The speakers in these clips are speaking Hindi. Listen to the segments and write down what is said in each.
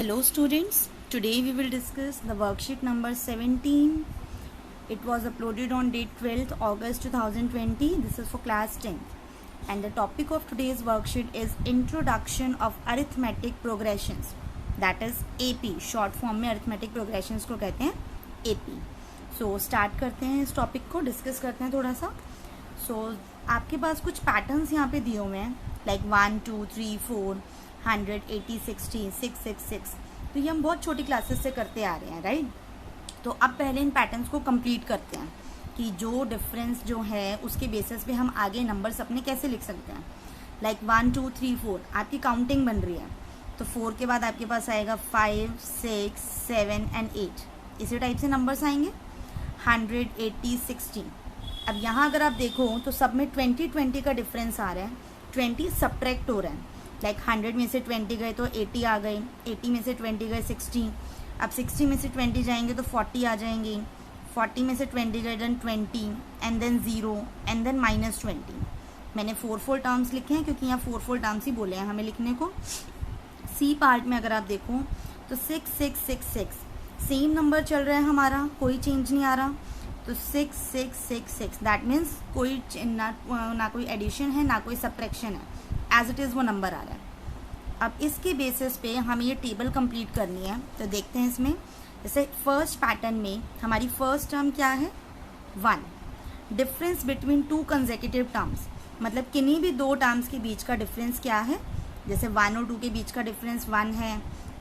Hello students, today we will discuss the worksheet number 17. It was uploaded on date 12th August 2020. This is for class 10th. And the topic of today's worksheet is Introduction of Arithmetic Progressions. That is AP. Short form में arithmetic progressions को कहते हैं AP. So start करते हैं इस topic को, discuss करते हैं थोड़ा सा. So आपके पास कुछ patterns यहाँ पे दिए हुए हैं like 1, 2, 3, 4, 100, 80, 60, 666. तो ये हम बहुत छोटी क्लासेस से करते आ रहे हैं, राइट. तो अब पहले इन पैटर्न्स को कंप्लीट करते हैं कि जो डिफरेंस जो है उसके बेसिस पे हम आगे नंबर्स अपने कैसे लिख सकते हैं. लाइक 1, 2, 3, 4 आपकी काउंटिंग बन रही है, तो 4 के बाद आपके पास आएगा 5, 6, 7 एंड 8. इसी टाइप से नंबर्स आएंगे 100, 80, 60. अब यहाँ अगर आप देखो तो सब में 20 का डिफरेंस आ रहा है. 20 सब्ट्रैक्ट हो रहा है. लाइक 100 में से 20 गए तो 80 आ गए, 80 में से 20 गए 60. अब 60 में से 20 जाएंगे तो 40 आ जाएंगे, 40 में से 20 गए then 20 and then 0 and then -20. मैंने 4 टर्म्स लिखे हैं क्योंकि यहाँ 4 टर्म्स ही बोले हैं हमें लिखने को. सी पार्ट में अगर आप देखो तो 6, 6, 6, 6 सेम नंबर चल रहा है हमारा, कोई चेंज नहीं आ रहा. तो 6, 6, 6, 6 दैट मीन्स कोई ना कोई एडिशन है ना कोई सब्ट्रैक्शन है, एज इट इज़ वो नंबर आ रहा है. अब इसके बेसिस पे हमें ये टेबल कंप्लीट करनी है. तो देखते हैं इसमें, जैसे फर्स्ट पैटर्न में हमारी फर्स्ट टर्म क्या है 1. डिफरेंस बिटवीन 2 कंसेक्यूटिव टर्म्स, मतलब किन्हीं भी 2 टर्म्स के बीच का डिफरेंस क्या है. जैसे 1 और 2 के बीच का डिफरेंस 1 है,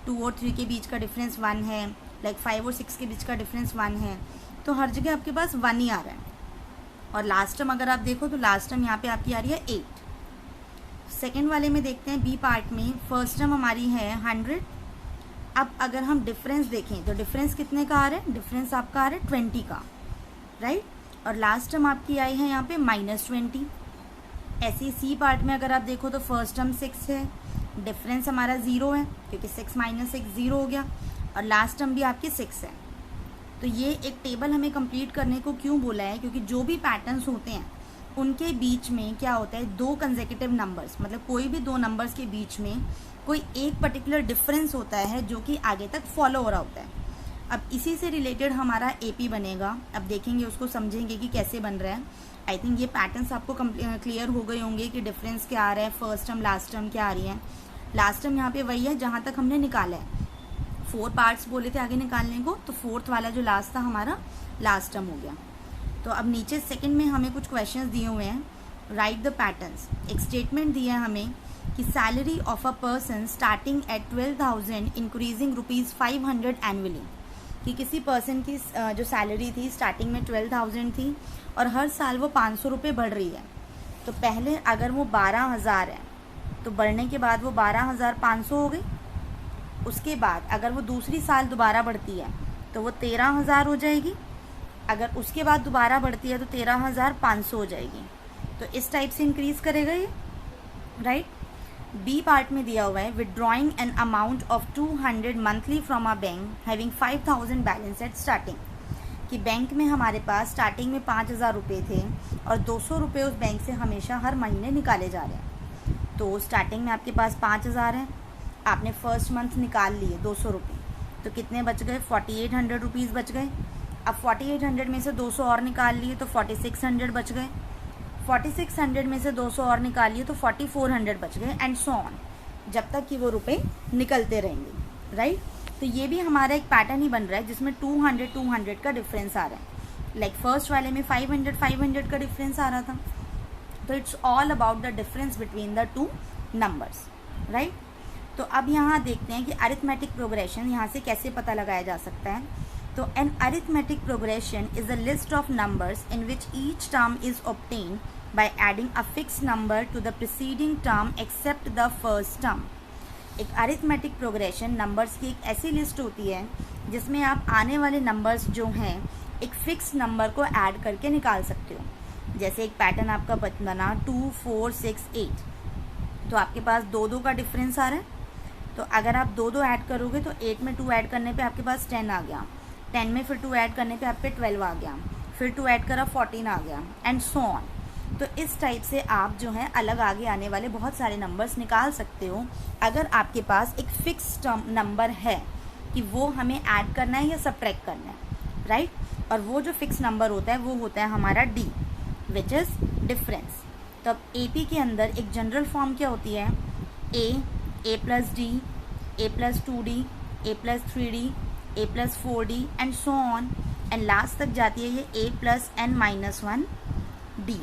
2 और 3 के बीच का डिफरेंस 1 है, लाइक 5 और 6 के बीच का डिफरेंस 1 है. तो हर जगह आपके पास 1 ही आ रहा है. और लास्ट टर्म अगर आप देखो तो लास्ट टर्म यहाँ पे आपकी आ रही है 8. सेकेंड वाले में देखते हैं बी पार्ट में, फर्स्ट टर्म हमारी है 100. अब अगर हम डिफरेंस देखें तो डिफरेंस कितने का आ रहा है, डिफरेंस आपका आ रहा है 20 का, राइट. और लास्ट टर्म आपकी आई है यहाँ पे -20. ऐसे सी पार्ट में अगर आप देखो तो फर्स्ट टर्म 6 है, डिफरेंस हमारा 0 है क्योंकि 6 - 6 0 हो गया, और लास्ट टर्म भी आपकी 6 है. तो ये एक टेबल हमें कंप्लीट करने को क्यों बोला है, क्योंकि जो भी पैटर्न्स होते हैं उनके बीच में क्या होता है, 2 कंसेक्यूटिव नंबर्स, मतलब कोई भी 2 नंबर्स के बीच में कोई एक पर्टिकुलर डिफरेंस होता है जो कि आगे तक फॉलो हो रहा होता है. अब इसी से रिलेटेड हमारा एपी बनेगा. अब देखेंगे उसको, समझेंगे कि कैसे बन रहा है. आई थिंक ये पैटर्न्स आपको क्लियर हो गए होंगे कि डिफरेंस क्या आ रहा है, फर्स्ट टर्म लास्ट टर्म क्या आ रही है. लास्ट टर्म यहाँ पे वही है जहाँ तक हमने निकाला है. 4 पार्ट्स बोले थे आगे निकालने को, तो 4th वाला जो लास्ट था हमारा लास्ट टर्म हो गया. तो अब नीचे सेकंड में हमें कुछ क्वेश्चंस दिए हुए हैं. Right the patterns. एक स्टेटमेंट दिया है हमें कि salary of a person starting at 12,000 increasing ₹500 annually, कि किसी पर्सन की जो सैलरी थी स्टार्टिंग में 12,000 थी और हर साल वो 500 रुपये बढ़ रही है. तो पहले अगर वो 12,000 है तो बढ़ने के बाद वो 12,500 हो गई. उसके बाद अगर वो दूसरी साल दोबारा बढ़ती है तो वो 13,000 हो जाएगी. अगर उसके बाद दोबारा बढ़ती है तो 13,500 हो जाएगी. तो इस टाइप से इंक्रीज करेगा ये, राइट. बी पार्ट में दिया हुआ है withdrawing an amount of 200 monthly from a bank having 5,000 balance at starting, कि बैंक में हमारे पास स्टार्टिंग में 5,000 रुपये थे और 200 रुपये उस बैंक से हमेशा हर महीने निकाले जा रहे हैं. तो स्टार्टिंग में आपके पास 5,000 है, आपने फर्स्ट मंथ निकाल लिए 200 रुपये, तो कितने बच गए 4,800 रुपीज़ बच गए. अब 4,800 में से 200 और निकाल लिए तो 4,600 बच गए. 4,600 में से 200 और निकाल लिए तो 4,400 बच गए, एंड सो ऑन, जब तक कि वो रुपए निकलते रहेंगे, राइट. तो ये भी हमारा एक पैटर्न ही बन रहा है जिसमें 200 का डिफरेंस आ रहा है. लाइक फर्स्ट वाले में 500 का डिफरेंस आ रहा था. तो it's all about the difference between the 2 numbers, right. तो अब यहाँ देखते हैं कि अरिथमेटिक प्रोग्रेशन यहाँ से कैसे पता लगाया जा सकता है. तो an arithmetic progression is a list of numbers in which each term is obtained by adding a fixed number to the preceding term except the first term. एक arithmetic progression numbers की एक ऐसी लिस्ट होती है जिसमें आप आने वाले नंबर्स जो हैं एक फिक्स नंबर को ऐड करके निकाल सकते हो. जैसे एक पैटर्न आपका बना 2, 4, 6, 8, तो आपके पास 2 का डिफरेंस आ रहा है. तो अगर आप 2 ऐड करोगे तो 8 में 2 ऐड करने पे आपके पास 10 आ गया, 10 में फिर 2 ऐड करने पे आप पे 12 आ गया, फिर 2 ऐड करा 14 आ गया, एंड सो ऑन. तो इस टाइप से आप जो है अलग आगे आने वाले बहुत सारे नंबर्स निकाल सकते हो अगर आपके पास एक फिक्स नंबर है कि वो हमें ऐड करना है या सब्ट्रैक्ट करना है, राइट। और वो जो फिक्स नंबर होता है वो होता है हमारा डी, विच इज़ डिफरेंस। तो अब AP के अंदर एक जनरल फॉर्म क्या होती है, a plus D, a plus 2d, a plus 3d, a plus 4d and so on, and last तक जाती है ये a plus n minus 1d।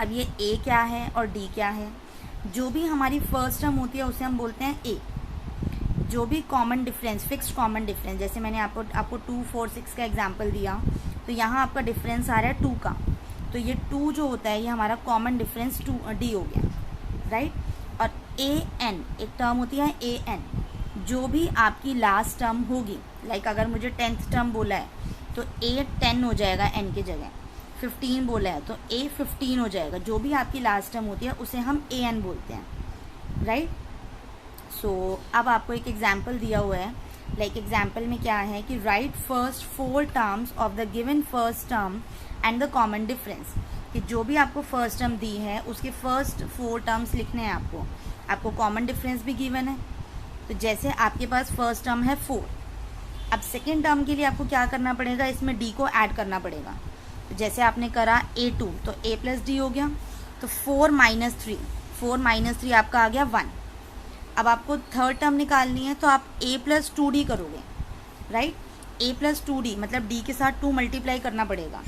अब ये a क्या है और d क्या है, जो भी हमारी फर्स्ट टर्म होती है उसे हम बोलते हैं a। जो भी common difference, fixed common difference, जैसे मैंने आपको 2, 4, 6 का एग्जांपल दिया, तो यहाँ आपका डिफरेंस आ रहा है 2 का, तो ये 2 जो होता है ये हमारा कॉमन डिफरेंस 2d हो गया, राइट। और an एक टर्म होती है an, जो भी आपकी लास्ट टर्म होगी, लाइक अगर मुझे 10th टर्म बोला है तो a 10 हो जाएगा n की जगह, 15 बोला है तो a 15 हो जाएगा, जो भी आपकी लास्ट टर्म होती है उसे हम an बोलते हैं, राइट। सो अब आपको एक एग्जाम्पल दिया हुआ है, लाइक एग्जाम्पल में क्या है कि right first 4 terms of the given first term and the common difference, कि जो भी आपको फर्स्ट टर्म दी है उसके फर्स्ट 4 टर्म्स लिखने हैं आपको कॉमन डिफरेंस भी गिवन है। तो जैसे आपके पास फर्स्ट टर्म है 4, अब सेकेंड टर्म के लिए आपको क्या करना पड़ेगा, इसमें d को ऐड करना पड़ेगा। तो जैसे आपने करा a2 तो a प्लस डी हो गया, तो 4 माइनस 3 आपका आ गया 1। अब आपको थर्ड टर्म निकालनी है तो आप a प्लस 2d करोगे, राइट। a प्लस 2d मतलब d के साथ 2 मल्टीप्लाई करना पड़ेगा,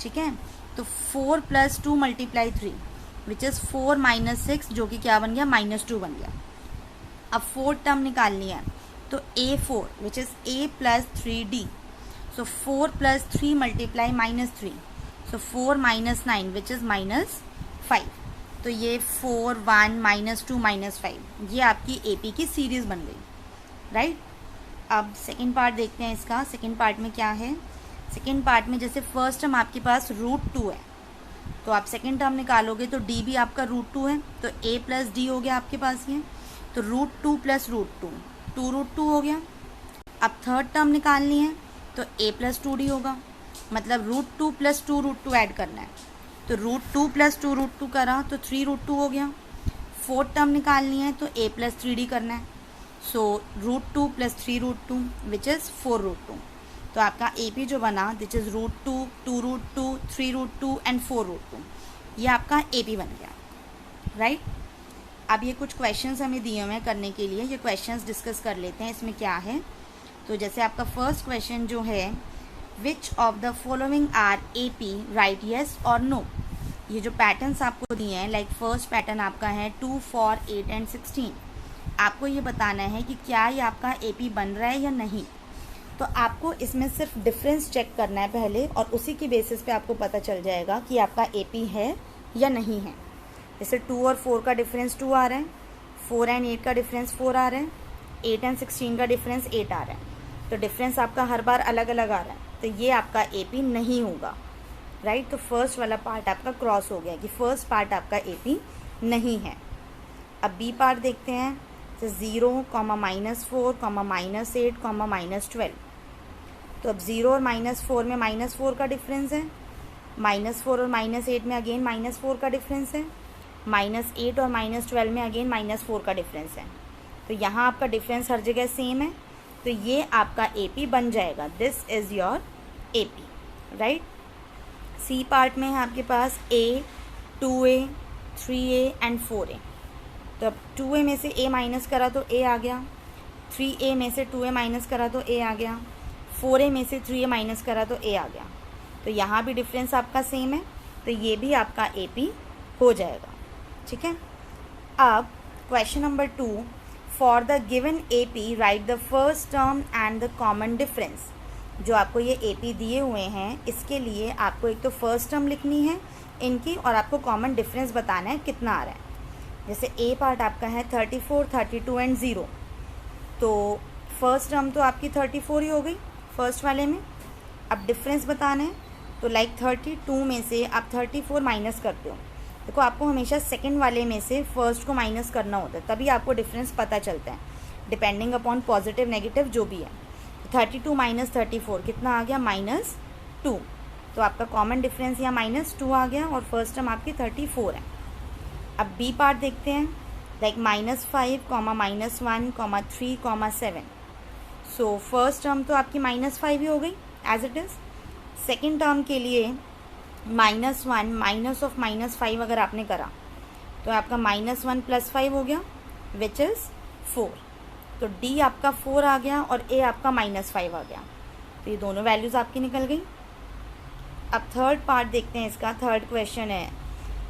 ठीक है। तो 4 plus 2 multiply 3 which is 4 minus 6, जो कि क्या बन गया, -2 बन गया। अब फोर्थ टर्म निकालनी है तो a4 which is a plus 3d, so 4 plus 3 multiply -3, so 4 minus 9 which is -5। तो ये 4, 1, -2, -5, ये आपकी AP की सीरीज़ बन गई, राइट। अब सेकेंड पार्ट देखते हैं इसका। सेकेंड पार्ट में क्या है, सेकेंड पार्ट में जैसे फर्स्ट टर्म आपके पास √2 है, तो आप सेकेंड टर्म निकालोगे तो d भी आपका √2 है, तो a प्लस डी हो गया आपके पास ये, तो √2 प्लस √2 2√2 हो गया। अब थर्ड टर्म निकालनी है तो a प्लस 2d होगा, मतलब √2 प्लस 2√2 ऐड करना है, तो √2 प्लस 2√2 करा तो 3√2 हो गया। फोर्थ टर्म निकालनी है तो a प्लस 3d करना है, सो √2 प्लस 3√2 विच इज़ 4√2। तो आपका AP जो बना दिच इज़ √2, 2√2, 3√2 एंड 4√2, ये आपका AP बन गया, राइट। अब ये कुछ क्वेश्चंस हमें दिए हुए हैं करने के लिए, ये क्वेश्चंस डिस्कस कर लेते हैं। इसमें क्या है, तो जैसे आपका फर्स्ट क्वेश्चन जो है, which of the following are AP, right yes और नो। ये जो पैटर्न्स आपको दिए हैं, लाइक फर्स्ट पैटर्न आपका है 2, 4, 8 एंड 16, आपको ये बताना है कि क्या ये आपका AP बन रहा है या नहीं। तो आपको इसमें सिर्फ डिफरेंस चेक करना है पहले, और उसी की बेसिस पे आपको पता चल जाएगा कि आपका AP है या नहीं है। जैसे 2 और 4 का डिफरेंस 2 आ रहा है, 4 एंड 8 का डिफरेंस 4 आ रहा है, 8 एंड 16 का डिफरेंस 8 आ रहा है, तो डिफरेंस आपका हर बार अलग अलग आ रहा है, तो ये आपका AP नहीं होगा, राइट। तो फर्स्ट वाला पार्ट आपका क्रॉस हो गया कि फर्स्ट पार्ट आपका AP नहीं है। अब B पार्ट देखते हैं, तो 0, -4, -8, -12। तो अब 0 और -4 में -4 का डिफरेंस है, -4 और -8 में अगेन -4 का डिफरेंस है, -8 और -12 में अगेन -4 का डिफरेंस है। तो यहाँ आपका डिफरेंस हर जगह सेम है, तो ये आपका AP बन जाएगा, this is your AP, right. C part में है आपके पास A, 2A, 3A and 4A। तो अब 2A में से A माइनस करा तो A आ गया, 3A में से 2A माइनस करा तो A आ गया, 4A में से 3A माइनस करा तो A आ गया। तो यहाँ भी डिफरेंस आपका सेम है, तो ये भी आपका AP हो जाएगा, ठीक है। अब question number 2, for the given AP right the first term and the common difference. जो आपको ये AP दिए हुए हैं, इसके लिए आपको एक तो फर्स्ट टर्म लिखनी है इनकी, और आपको कॉमन डिफरेंस बताना है कितना आ रहा है। जैसे A पार्ट आपका है 34, 32 एंड 0, तो फर्स्ट टर्म तो आपकी 34 ही हो गई फर्स्ट वाले में। अब डिफरेंस बताना है तो लाइक 32 में से आप 34 माइनस करते हो। देखो आपको हमेशा सेकंड वाले में से फर्स्ट को माइनस करना होता है, तभी आपको डिफरेंस पता चलता है, डिपेंडिंग अपॉन पॉजिटिव नेगेटिव जो भी है। 32 माइनस 34 कितना आ गया, -2। तो आपका कॉमन डिफरेंस यहाँ -2 आ गया और फर्स्ट टर्म आपकी 34 है। अब बी पार्ट देखते हैं, लाइक -5, -1, -3, -7। सो फर्स्ट टर्म तो आपकी -5 ही हो गई as it is. Second term के लिए -1 माइनस ऑफ -5 अगर आपने करा तो आपका -1 + 5 हो गया विच इज़ 4। तो डी आपका 4 आ गया और ए आपका -5 आ गया। तो ये दोनों वैल्यूज़ आपकी निकल गई। अब थर्ड पार्ट देखते हैं इसका। थर्ड क्वेश्चन है,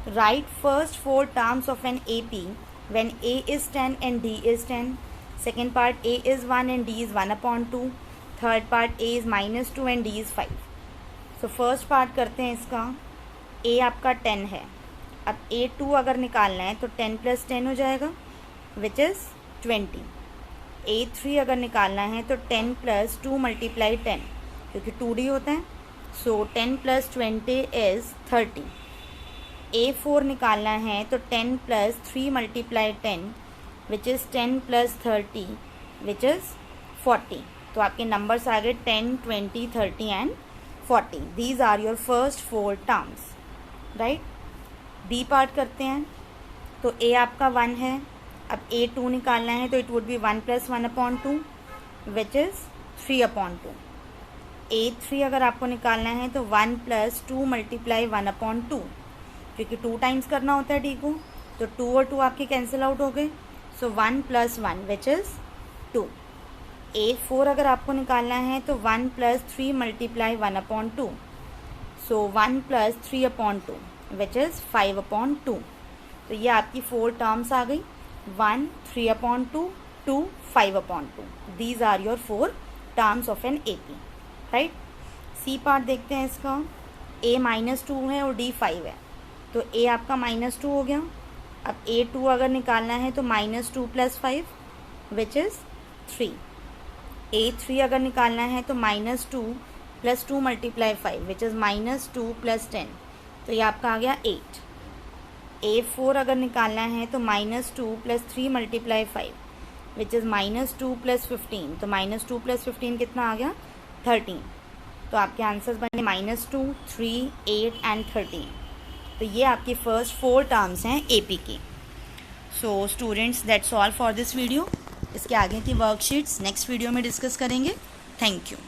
right first 4 terms of an A P when a is 10 and d is 10। Second part a is 1 and d is 1/2। Third part a is -2 and d is 5। So first part करते हैं इसका। ए आपका 10 है, अब A2 अगर निकालना है तो 10 + 10 हो जाएगा विच इज़ 20। A3 अगर निकालना है तो 10 + 2 × 10 क्योंकि 2D होता है। सो 10 + 20 इज़ 30। A4 निकालना है तो 10 + 3 × 10 विच इज़ 10 + 30 विच इज़ 40। तो आपके नंबर्स आ गए 10, 20, 30 एंड 40। दीज आर योर फर्स्ट 4 टर्म्स, राइट। बी पार्ट करते हैं। तो ए आपका 1 है, अब A2 निकालना है तो it would be 1 + 1/2 which is 3/2। A3 अगर आपको निकालना है तो 1 + 2 × 1/2 क्योंकि 2 टाइम्स करना होता है डी को, तो 2 और 2 आपके कैंसिल आउट हो गए। सो 1 + 1 विच इज़ 2। A4 अगर आपको निकालना है तो 1 + 3 × 1/2। सो 1 + 3/2 विच इज़ 5/2। तो ये आपकी 4 टर्म्स आ गई, 1, 3/2, 2, 5/2। These are your 4 terms of an AP, right. C part देखते हैं इसका। A -2 है और D 5 है, तो A आपका -2 हो गया। अब A2 अगर निकालना है तो -2 + 5 विच इज़ 3। A3 अगर निकालना है तो -2 + 2 × 5 विच इज़ -2 + 10। तो ये आपका आ गया 8। A4 अगर निकालना है तो -2 + 3 × 5 विच इज़ -2 + 15। तो -2 + 15 कितना आ गया? 13। तो आपके आंसर्स बने -2, 3, 8 एंड 13। तो ये आपकी फर्स्ट 4 टर्म्स हैं AP की। So students, that's all for this video. इसके आगे की वर्कशीट्स नेक्स्ट वीडियो में डिस्कस करेंगे। Thank you.